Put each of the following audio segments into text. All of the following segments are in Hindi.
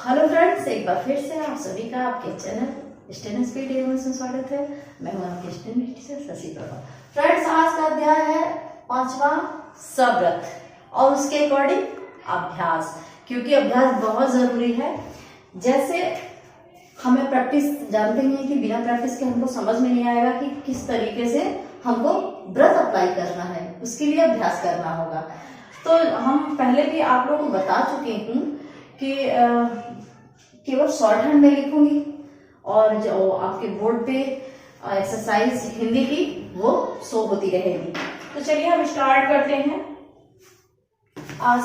हेलो फ्रेंड्स, एक बार फिर से आप सभी का आपके चैनल स्टेन स्पीड में स्वागत है। मैं हूं आपकी स्टेन टीचर शशि प्रभा। फ्रेंड्स, आज का अध्याय है 5वां सव्रत और उसके अकॉर्डिंग अभ्यास, क्योंकि अभ्यास बहुत जरूरी है। जैसे हमें प्रैक्टिस जानते हैं कि बिना प्रैक्टिस के हमको समझ में नहीं आएगा कि किस तरीके से हमको व्रत अप्लाई करना है, उसके लिए अभ्यास करना होगा। तो हम पहले भी आप लोगों को बता चुके हूँ कि केवल शॉर्ट हैंड में लिखूंगी और जो आपके बोर्ड पे एक्सरसाइज हिंदी की वो शो होती रहेगी। तो चलिए हम स्टार्ट करते हैं। आज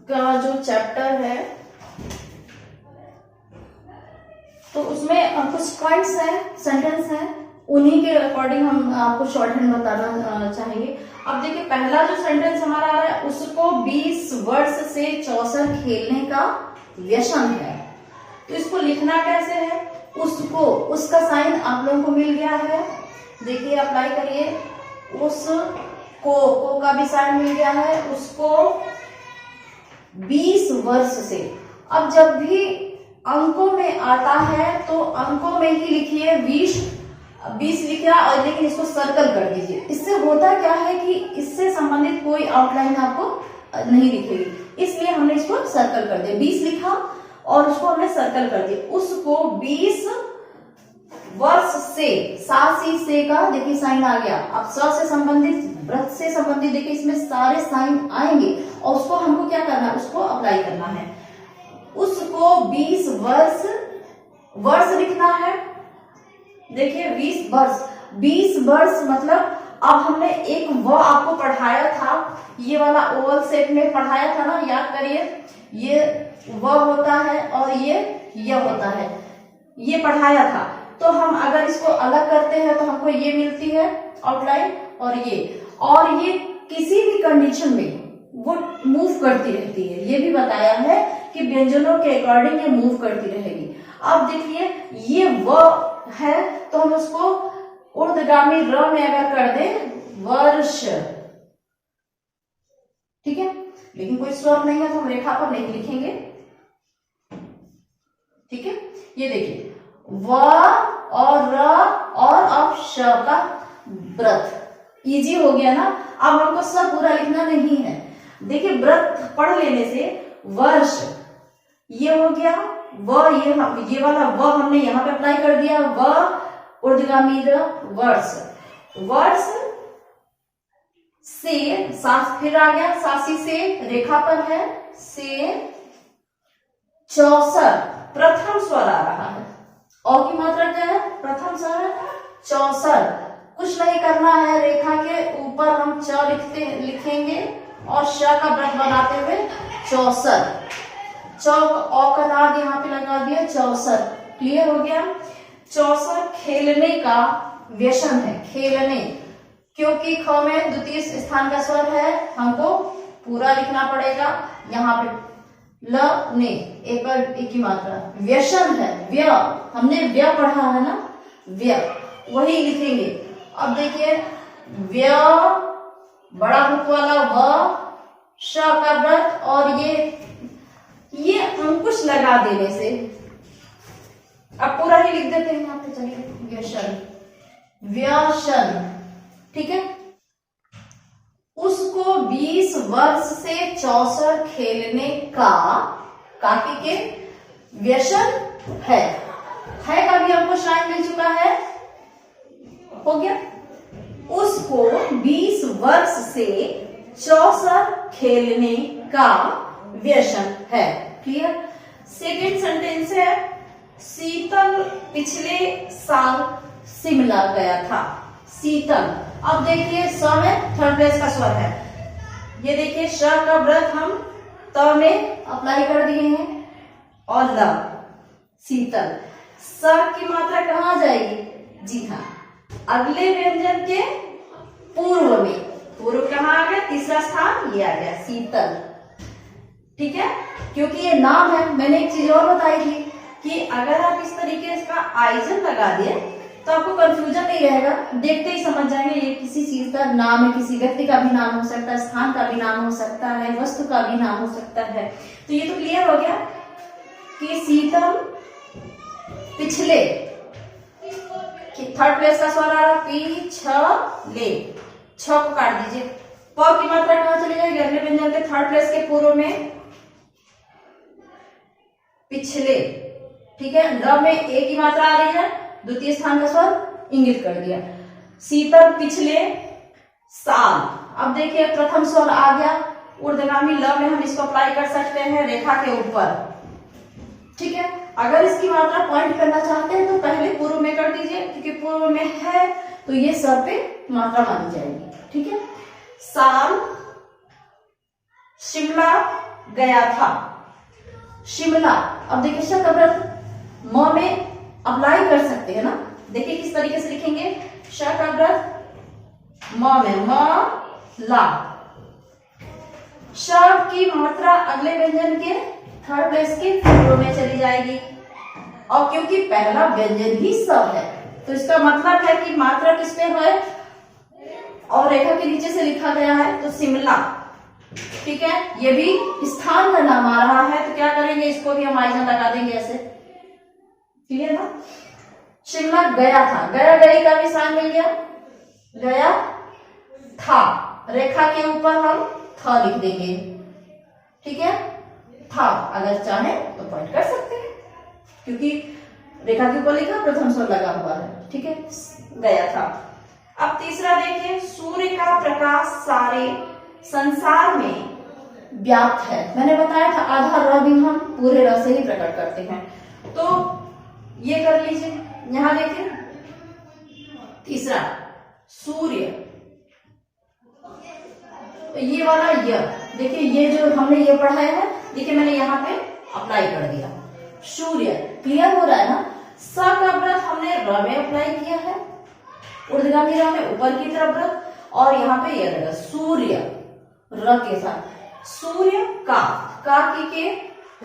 का जो चैप्टर है तो उसमें कुछ पॉइंट्स हैं, सेंटेंस हैं, उन्हीं के अकॉर्डिंग हम आपको शॉर्ट हैंड बताना चाहेंगे। अब देखिए, पहला जो सेंटेंस हमारा आ रहा है, उसको 20 वर्ष से चौसर खेलने का व्यसन है। तो इसको लिखना कैसे है, उसको उसका साइन आप लोगों को मिल गया है। देखिए, अप्लाई करिए। को का भी साइन मिल गया है, उसको 20 वर्ष से। अब जब भी अंकों में आता है तो अंकों में ही लिखिए 20 लिखा, और लेकिन इसको सर्कल कर दीजिए। इससे होता क्या है कि इससे संबंधित कोई आउटलाइन आपको नहीं दिखेगी, इसलिए हमने इसको सर्कल कर दिया। 20 लिखा और उसको हमने सर्कल कर दिया। उसको 20 वर्ष से, सासी से का देखिए साइन आ गया। अब स से संबंधित, व्रत से संबंधित देखिए इसमें सारे साइन आएंगे और उसको हमको क्या करना है, उसको अप्लाई करना है। उसको 20 वर्ष लिखना है। देखिए 20 वर्ष मतलब अब हमने एक व आपको पढ़ाया था, ये वाला ओवल शेप में पढ़ाया था ना, याद करिए। ये व होता है और ये होता है, ये पढ़ाया था। तो हम अगर इसको अलग करते हैं तो हमको ये मिलती है आउटलाइन, और ये किसी भी कंडीशन में वो मूव करती रहती है। ये भी बताया है कि व्यंजनों के अकॉर्डिंग ये मूव करती रहेगी। अब देखिए, ये व है तो हम उसको ऊर्ध्वगामी र में अगर कर दें, वर्ष, ठीक है। लेकिन कोई स्वर नहीं है तो हम रेखा पर नहीं लिखेंगे, ठीक है। ये देखिए, व और र और अब श का व्रत, इजी हो गया ना। अब हमको सब पूरा लिखना नहीं है। देखिए, व्रत पढ़ लेने से वर्ष ये हो गया, ये वाला व हमने यहाँ पे अप्लाई कर दिया, व ऊर्ध्वगामी र, वर्ष से सास फिर आ गया, सासी से रेखा पर है, से चौसर प्रथम स्वर आ रहा है। औ की मात्रा क्या है, प्रथम स्वर है, चौसर। कुछ नहीं करना है, रेखा के ऊपर हम च लिखेंगे और श का व्रत बनाते हुए चौसर। चौक औ का दाग यहाँ पे लगा दिया, चौसर। क्लियर हो गया। चौसर खेलने का व्यसन है, खेलने, क्योंकि ख में द्वितीय स्थान का स्वर है, हमको पूरा लिखना पड़ेगा। यहाँ पे ल ने एक ही मात्रा, व्यसन है, व्य, हमने व्य पढ़ा है ना, व्य, वही लिखेंगे। अब देखिए, व्य बड़ा हुक वाला व, श का व्रत, और ये अंकुश लगा देने से अब पूरा ही लिख देते हैं यहाँ पे। चलिए, व्यसन, ठीक है। उसको 20 वर्ष से चौसर खेलने का काकी के व्यसन है का भी हमको शायद मिल चुका है, हो गया। उसको 20 वर्ष से चौसर खेलने का व्यसन है। क्लियर। सेकेंड सेंटेंस है, शीतल पिछले साल शिमला गया था। शीतल, अब देखिए स में थर्ड प्लेस का स्वर है। ये देखिए, श का व्रत हम त में अप्लाई कर दिए हैं, और ल, शीतल। स की मात्रा कहाँ जाएगी, जी हाँ, अगले व्यंजन के पूर्व में। पूर्व कहाँ आ गया, तीसरा स्थान ये आ गया, शीतल, ठीक है। क्योंकि ये नाम है। मैंने एक चीज और बताई थी कि अगर आप इस तरीके का आइजन लगा दिए तो आपको कंफ्यूजन नहीं रहेगा, देखते ही समझ जाएंगे ये किसी चीज का नाम है, किसी व्यक्ति का भी नाम हो सकता है, स्थान का भी नाम हो सकता है, वस्तु का भी नाम हो सकता है। तो ये तो क्लियर हो गया। कि शीतल पिछले, थर्ड प्लेस का स्वर आ रहा पिछले, छ को काट दीजिए। प की मात्रा कहां चली जाएगी? अगले व्यंजन के थर्ड प्लेस के पूर्व में पिछले, ठीक है। ल में ए की मात्रा आ रही है, द्वितीय स्थान का स्वर इंगित कर दिया। शीतल पिछले साल, अब देखिए प्रथम स्वर आ गया ऊर्ध्वगामी ल में, हम इसको अप्लाई कर सकते हैं रेखा के ऊपर, ठीक है। अगर इसकी मात्रा पॉइंट करना चाहते हैं तो पहले पूर्व में कर दीजिए, क्योंकि पूर्व में है तो ये सर पे मात्रा मानी जाएगी, ठीक है। साल शिमला गया था, शिमला, अब देखिए श का व्रत म में अप्लाई कर सकते हैं ना, देखिए किस तरीके से लिखेंगे। श का व्रत म में, म ला, श की मात्रा अगले व्यंजन के थर्ड प्लेस के पूर्व में चली जाएगी, और क्योंकि पहला व्यंजन ही स है तो इसका मतलब है कि मात्रा किसमें है, और रेखा के नीचे से लिखा गया है तो शिमला, ठीक है। ये भी स्थान का नाम आ रहा है तो क्या करेंगे, इसको भी हम आइजन लगा देंगे ऐसे, क्लियर ना। शिमला गया था, गया गई का भी साइन मिल गया, गया था, रेखा के ऊपर हम था लिख देंगे, ठीक है। था, अगर चाहे तो पॉइंट कर सकते हैं क्योंकि रेखा के ऊपर लिखा, प्रथम स्वर लगा हुआ है, ठीक है। गया था। अब तीसरा देखिए, सूर्य का प्रकाश सारे संसार में व्याप्त है। मैंने बताया था आधा र भी हम पूरे र से ही प्रकट करते हैं, तो ये कर लीजिए। यहां देखिए तीसरा सूर्य, ये वाला य, देखिए ये जो हमने ये पढ़ाया है, देखिए मैंने यहाँ पे अप्लाई कर दिया। सूर्य, क्लियर हो रहा है ना। स का व्रत हमने र में अप्लाई किया है, ऊर्ध्वगामी र में ऊपर की तरफ व्रत, और यहाँ पे ये रहेगा सूर्य र के साथ। सूर्य का की के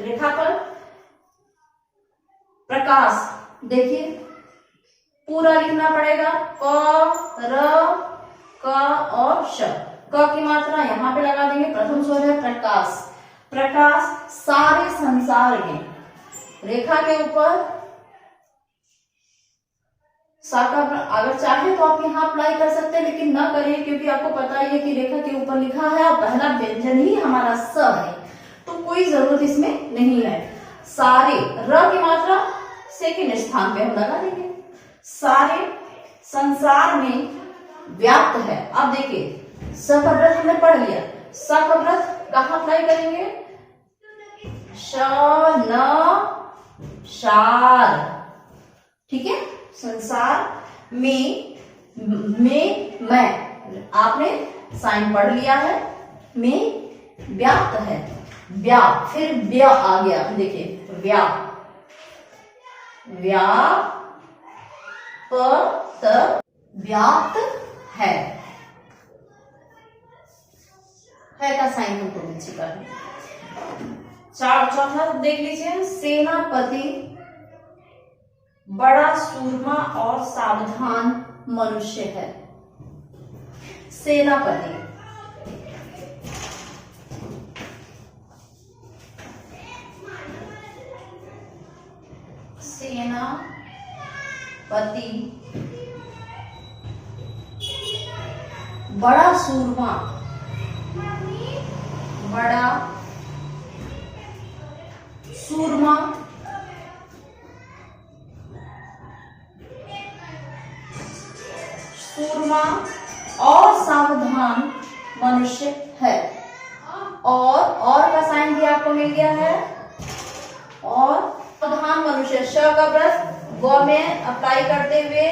रेखा पर प्रकाश, देखिए पूरा लिखना पड़ेगा, क र क और श। क की मात्रा यहाँ पे लगा देंगे, प्रथम स्वर है प्रकाश, प्रकाश सारे संसार में, रेखा के ऊपर सा का, अगर चाहे तो आप यहाँ अप्लाई कर सकते हैं लेकिन ना करिए, क्योंकि आपको पता ही है कि रेखा के ऊपर लिखा है और पहला व्यंजन ही हमारा स है, तो कोई जरूरत इसमें नहीं है। सारे, र की मात्रा सेकंड स्थान पे हम लगा देंगे, सारे संसार में व्याप्त है। अब देखिए स का व्रत हमने पढ़ लिया, स का व्रत कहाँ अप्लाई करेंगे, श न शार, ठीक है। संसार में मैं, आपने साइन पढ़ लिया है, में व्याप्त है, व्याप्त, फिर व्या आ गया, देखिए व्याप्त है का साइन हमको मिल चुका है। चौथा देख लीजिए, सेनापति बड़ा सूरमा और सावधान मनुष्य है। सेनापति, सेनापति बड़ा सूरमा, बड़ा सूरमा और सावधान मनुष्य है। और का साइन भी आपको मिल गया है, और सावधान मनुष्य, श का व्रत व में अप्लाई करते हुए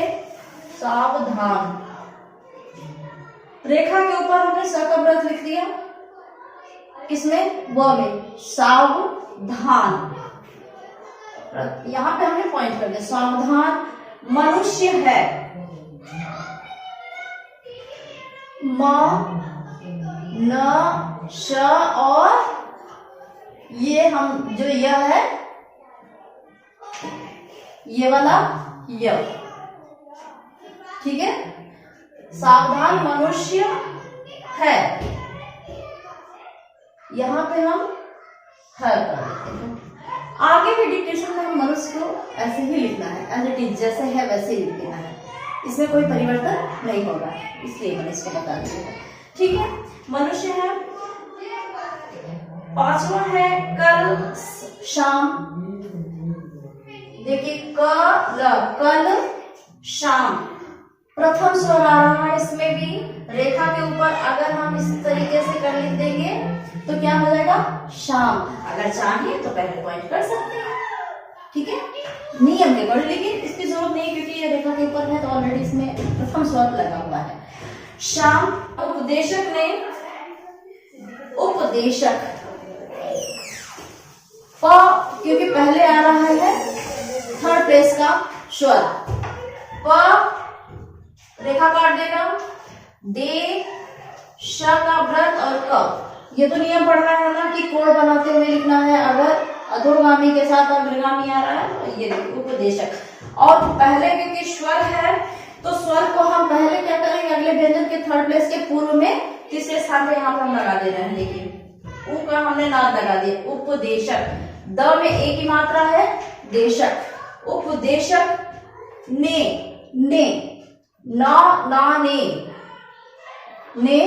सावधान, रेखा के ऊपर हमने स का व्रत लिख दिया, किसमें, व में, सावधान, यहां पे हमने पॉइंट कर दिया, सावधान मनुष्य है। म न श, और ये हम जो यह है, ये वाला य, ठीक है। सावधान मनुष्य है, यहां पे हम है कर देते हैं। आगे भी डिक्टेशन में हम मनुष्य को ऐसे ही लिखना है, एज इट इज, जैसे है वैसे ही लिख देना है, इसमें कोई परिवर्तन नहीं होगा, इसलिए मैंने इसको बता दिया। ठीक है, मनुष्य है। पांचवा है कल शाम। देखिए कल शाम, प्रथम स्वर आ रहा है इसमें भी, रेखा के ऊपर अगर हम इस तरीके से कर लिख देंगे तो क्या हो जाएगा, शाम। अगर चाहिए तो पहले पॉइंट कर सकते हैं, ठीक है, नियम के अकॉर्डिंग, लेकिन इसकी जरूरत नहीं क्योंकि ये रेखा के ऊपर है तो ऑलरेडी इसमें प्रथम स्वर लगा हुआ है। शाम, उपदेशक ने, उपदेशक क्योंकि पहले आ रहा है थर्ड प्लेस का स्वर, रेखा काट देगा, दे, श का व्रत और क, ये तो नियम पढ़ रहा है ना कि कोण बनाते हुए लिखना है, अगर अधोगामी के साथ अग्रगामी आ रहा है तो ये उपदेशक। और पहले क्योंकि स्वर है तो स्वर को हम पहले क्या करेंगे, अगले व्यंजन के थर्ड प्लेस के पूर्व में तीसरे स्थान पे यहाँ पर हम लगा दे रहे हैं। देखिए उ का हमने नाद लगा दिया, उपदेशक, द में एक ही मात्रा है, देशक, उपदेशक ने, ना ने,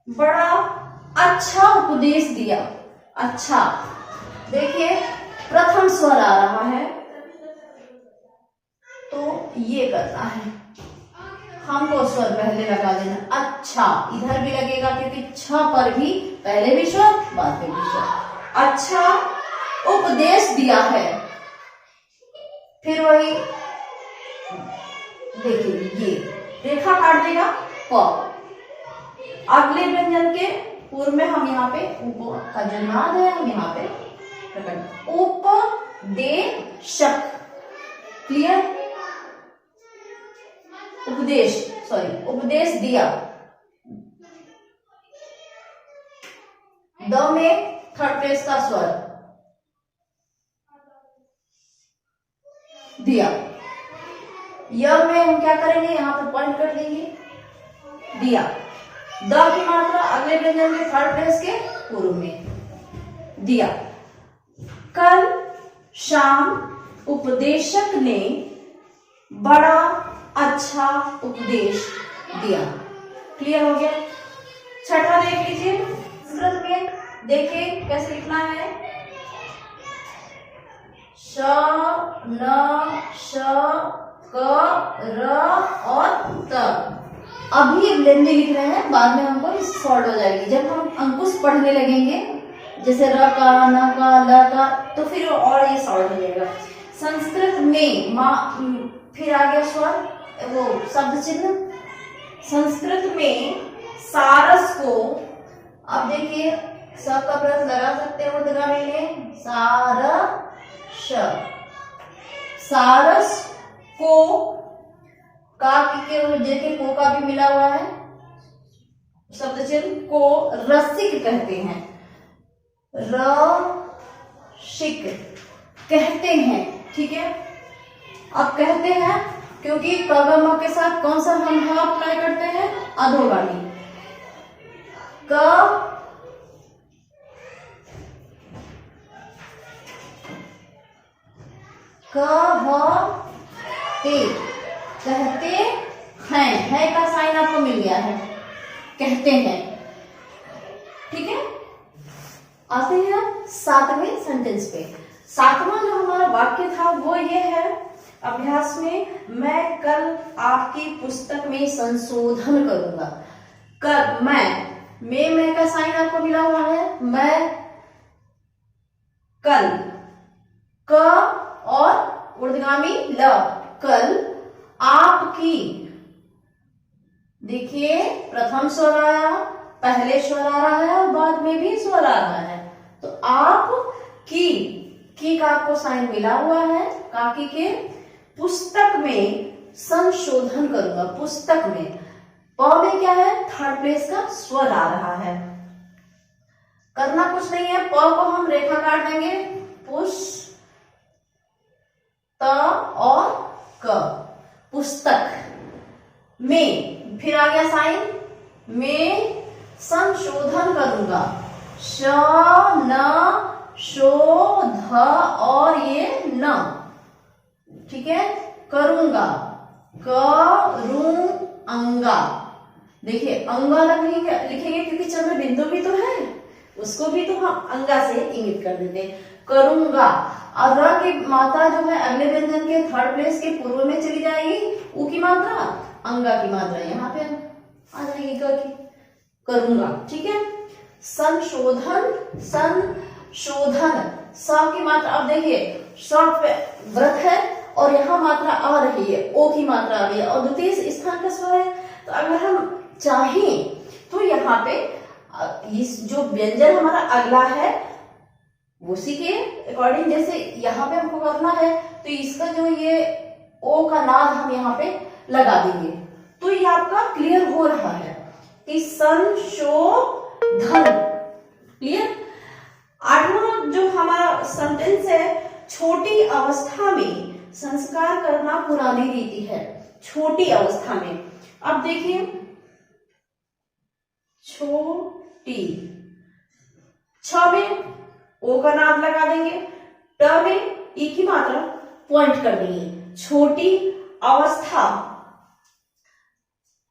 बड़ा अच्छा उपदेश दिया। अच्छा, देखिए प्रथम स्वर आ रहा है तो ये करना है, हमको स्वर पहले लगा देना। अच्छा, इधर भी लगेगा क्योंकि छ पर भी पहले भी स्वर बाद में भी स्वर। अच्छा उपदेश दिया है, फिर वही देखिए ये रेखा काट देगा प, अगले व्यंजन के पूर्व में हम यहाँ पे उप का जो नाद है हम यहाँ पे प्रकट, उपदेशक, क्लियर, उपदेश दिया, द में थर्ड प्लेस का स्वर दिया, य में हम क्या करेंगे, यहाँ पर पॉइंट कर देंगे, दिया, द की मात्रा अगले व्यंजन के थर्ड प्लेस के पूर्व में दिया। कल शाम उपदेशक ने बड़ा अच्छा उपदेश दिया। क्लियर हो गया। छठा देख लीजिए, संस्कृत में देखिए कैसे लिखना है, श, न, श, क, र और त। अभी लेंदी लिख रहे हैं, बाद में हमको सॉल्व हो जाएगी। जब हम अंकुश पढ़ने लगेंगे जैसे र का, न का, ल का, तो फिर और ये सॉल्व हो जाएगा। संस्कृत में फिर आ गया स्वर, वो शब्द चिन्ह। संस्कृत में सारस को, अब देखिए सब का व्रत लगा सकते हैं उर्दगामी में, सारस को, का के देखिए को का भी मिला हुआ है शब्द चिन्ह, को रसिक कहते हैं, रसिक कहते हैं, ठीक है। अब कहते हैं क्योंकि कगम के साथ कौन सा हम अप्लाई करते हैं, अधोगामी, कहते हैं, है का साइन आपको मिल गया है, कहते हैं, ठीक है। आते हैं सातवें सेंटेंस पे। सातवां जो हमारा वाक्य था वो ये है अभ्यास में, मैं कल आपकी पुस्तक में संशोधन करूंगा। कल, मैं का साइन आपको मिला हुआ है, मैं कल, क और उर्दगामी ल, कल आपकी, देखिए प्रथम स्वर आया, पहले स्वर आ रहा है और बाद में भी स्वर आ रहा है, तो आप की का आपको साइन मिला हुआ है, काकी के, पुस्तक में संशोधन करूंगा, पुस्तक में, प में क्या है, थर्ड प्लेस का स्वर आ रहा है। करना कुछ नहीं है, प को हम रेखा काट देंगे, पुष त और क, पुस्तक में, फिर आ गया साइन में संशोधन करूंगा। श न शो ध और ये न, ठीक है, करूंगा, करूंगा। देखिए अंगा लिखेंगे क्योंकि चल में बिंदु भी तो है, उसको भी तो हम अंगा से इंगित कर देते हैं। करूंगा और र की मात्रा जो है अगले व्यंजन के थर्ड प्लेस के पूर्व में चली जाएगी। उ की मात्रा, अंगा की मात्रा यहाँ पे आ जाएगी ग की। करूंगा, ठीक है। संशोधन, संशोधन, स की मात्रा, अब देखिए स पे व्रत है और यहाँ मात्रा आ रही है, ओ की मात्रा आ रही है और द्वितीय स्थान का स्वर है। तो अगर हम चाहें तो यहाँ पे इस जो व्यंजन हमारा अगला है उसी के अकॉर्डिंग, जैसे यहाँ पे हमको करना है तो इसका जो ये ओ का नाद हम यहाँ पे लगा देंगे। तो ये आपका क्लियर हो रहा है कि संशोधन। क्लियर। आठवां जो हमारा सेंटेंस है, छोटी अवस्था में संस्कार करना पुरानी रीति है। छोटी अवस्था में, अब देखिए छोटी, छ में ओ का नाम लगा देंगे, ट में ई की मात्रा पॉइंट कर देंगे। छोटी अवस्था,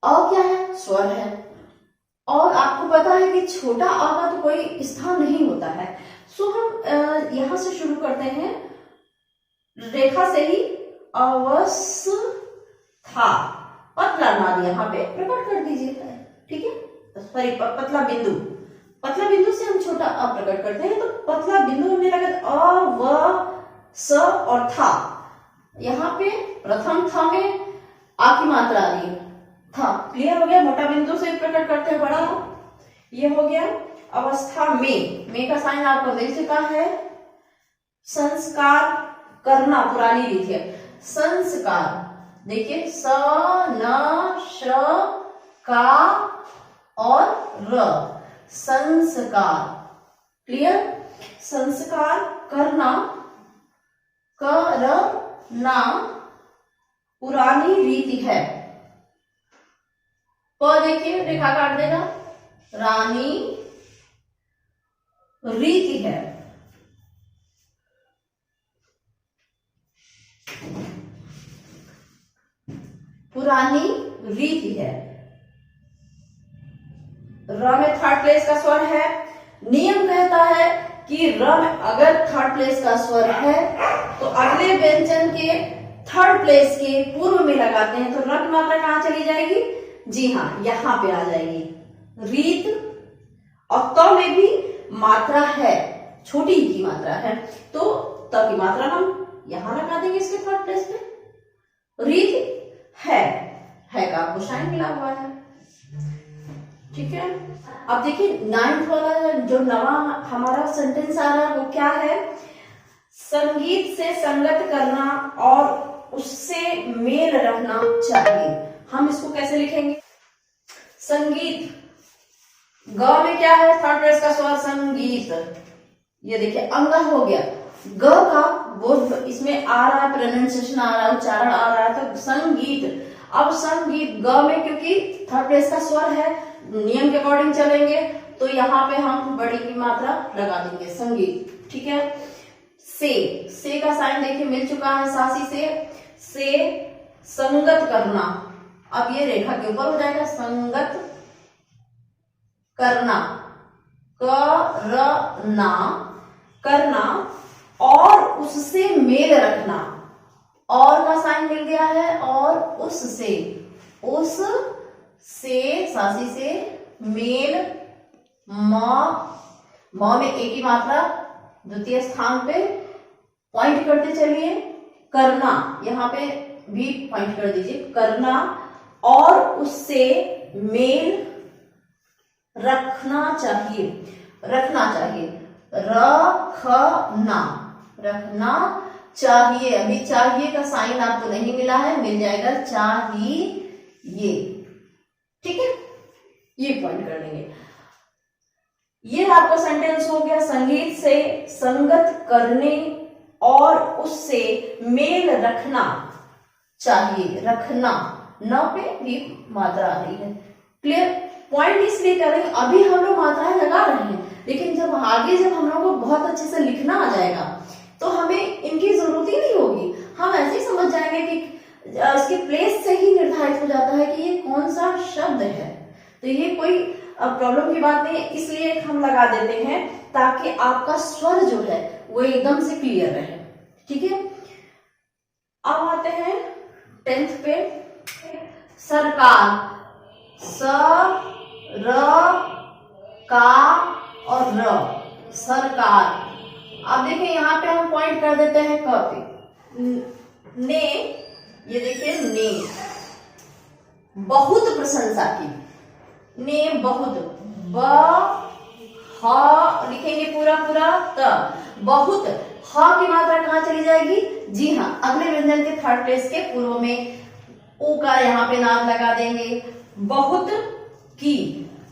अ क्या है, स्वर है और आपको पता है कि छोटा अ का तो कोई स्थान नहीं होता है। सो हम यहां से शुरू करते हैं, रेखा से ही अवस्था, पतला नाद यहाँ पे प्रकट कर दीजिए, ठीक है। सॉरी, पतला बिंदु, पतला बिंदु से हम छोटा अ प्रकट करते हैं। तो पतला बिंदु में लगा अ व स और था, यहाँ पे प्रथम था में आ की मात्रा आ रही है, था। क्लियर हो गया। मोटा बिंदु से प्रकट करते हैं बड़ा, ये हो गया। अवस्था में का साइन आपको देख चुका है। संस्कार करना पुरानी रीति है। संस्कार, देखिए स न श का और र, संस्कार। क्लियर। संस्कार करना, करना पुरानी रीति है। प देखिए रेखा काट देगा, रानी रीति है। पुरानी रीति है। र में थर्ड प्लेस का स्वर है। नियम कहता है कि र में अगर थर्ड प्लेस का स्वर है तो अगले व्यंजन के थर्ड प्लेस के पूर्व में लगाते हैं, तो र की मात्रा कहां चली जाएगी? जी हाँ, यहां पे आ जाएगी। रीत और त में भी मात्रा है, छोटी की मात्रा है, तो त की मात्रा हम यहां लगा देंगे इसके थर्ड प्लेस पे। रीत है का आपको साइन मिला हुआ है, ठीक है। अब देखिए 9th वाला जो नवा हमारा सेंटेंस आ रहा है वो क्या है? संगीत से संगत करना और उससे मेल रखना चाहिए। हम इसको कैसे लिखेंगे? संगीत, ग में क्या है? थर्ड प्लेस का स्वर संगीत। ये देखिए अंग हो गया। ग का बोध इसमें आ रहा है, प्रोनाउंसिएशन आ रहा है, उच्चारण आ रहा है, तो संगीत। अब संगीत ग में क्योंकि थर्ड प्लेस का स्वर है, नियम के अकॉर्डिंग चलेंगे, तो यहाँ पे हम बड़ी की मात्रा लगा देंगे, संगीत, ठीक है। से का साइन देखिए मिल चुका है, सासी से संगत करना। अब ये रेखा के ऊपर हो जाएगा, संगत करना, करना और उससे मेल रखना। और का साइन मिल गया है, और उससे सासी से मेल, म में एक ही मात्रा द्वितीय स्थान पे पॉइंट करते चलिए। करना, यहाँ पे भी पॉइंट कर दीजिए, करना और उससे मेल रखना चाहिए, रखना चाहिए। अभी चाहिए का साइन आपको नहीं मिला है, मिल जाएगा चाहिए, ठीक है। ये पॉइंट कर लेंगे। ये आपका सेंटेंस हो गया, संगीत से संगत करने और उससे मेल रखना चाहिए। रखना, न पे भी मात्रा आ रही है, क्लियर। पॉइंट इसलिए कर रहे हैं, अभी हम लोग मात्राएं लगा रहे हैं, लेकिन जब आगे जब हम लोग को बहुत अच्छे से लिखना आ जाएगा तो हमें इनकी जरूरत ही नहीं होगी। हम ऐसे ही समझ जाएंगे कि इसके प्लेस से ही निर्धारित हो जाता है कि ये कौन सा शब्द है। तो ये कोई प्रॉब्लम की बात नहीं है, इसलिए हम लगा देते हैं ताकि आपका स्वर जो है वो एकदम से क्लियर रहे। ठीक है, अब आते हैं 10th पे। सरकार, स र का और र, सरकार। अब देखिए यहाँ पे हम पॉइंट कर देते हैं क पे। ने, ये देखिए ने, बहुत प्रशंसा की, ने बहुत, ब ह लिखेंगे पूरा पूरा, त बहुत, ह की मात्रा कहाँ चली जाएगी? जी हाँ, अगले व्यंजन के थर्ड प्लेस के पूर्व में ऊ का यहाँ पे नाम लगा देंगे। बहुत की,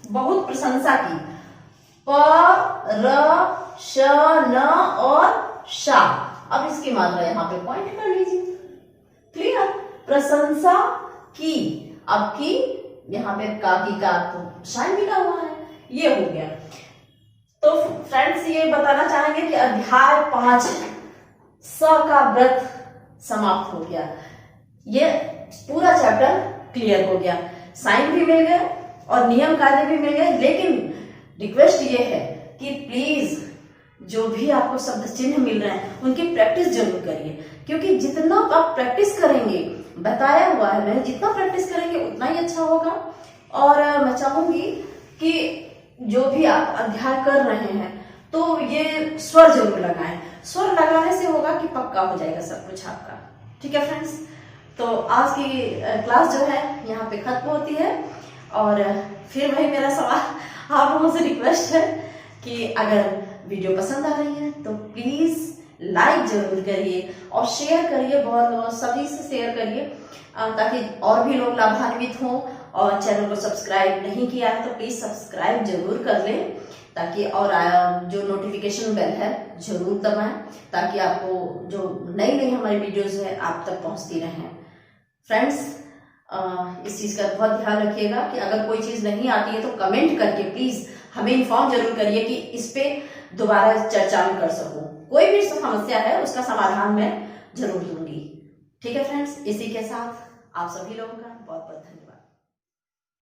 बहुत प्रशंसा की, प र श न और शा। अब इसकी मात्रा यहाँ पे पॉइंट कर लीजिए। क्लियर? प्रशंसा की, अब की यहाँ पे का की का तो शाइन मिला हुआ है, ये हो गया। तो फ्रेंड्स ये बताना चाहेंगे कि अध्याय 5 स का व्रत समाप्त हो गया। ये पूरा चैप्टर क्लियर हो गया, साइन भी मिल गए और नियम कायदे भी मिल गए। लेकिन रिक्वेस्ट ये है कि प्लीज जो भी आपको शब्द चिन्ह मिल रहे हैं उनकी प्रैक्टिस जरूर करिए, क्योंकि जितना आप प्रैक्टिस करेंगे, बताया हुआ है मैंने, जितना प्रैक्टिस करेंगे उतना ही अच्छा होगा। और मैं चाहूंगी कि जो भी आप अध्याय कर रहे हैं तो ये स्वर जरूर लगाएं। स्वर लगाने से होगा कि पक्का हो जाएगा सब कुछ आपका। ठीक है फ्रेंड्स, तो आज की क्लास जो है यहाँ पे खत्म होती है। और फिर वही मेरा सवाल आप लोगों से रिक्वेस्ट है कि अगर वीडियो पसंद आ रही है तो प्लीज लाइक जरूर करिए और शेयर करिए, बहुत सभी से शेयर करिए ताकि और भी लोग लाभान्वित हों। और चैनल को सब्सक्राइब नहीं किया है तो प्लीज सब्सक्राइब जरूर कर लें, ताकि और जो नोटिफिकेशन बेल है जरूर दबाएं, ताकि आपको जो नई नई हमारी वीडियोस है आप तक पहुंचती रहें। फ्रेंड्स, इस चीज का बहुत ध्यान रखिएगा कि अगर कोई चीज नहीं आती है तो कमेंट करके प्लीज हमें इन्फॉर्म जरूर करिए कि इस पे दोबारा चर्चा में कर सकूं। कोई भी समस्या है उसका समाधान मैं जरूर दूंगी। ठीक है फ्रेंड्स, इसी के साथ आप सभी लोगों का बहुत बहुत धन्यवाद।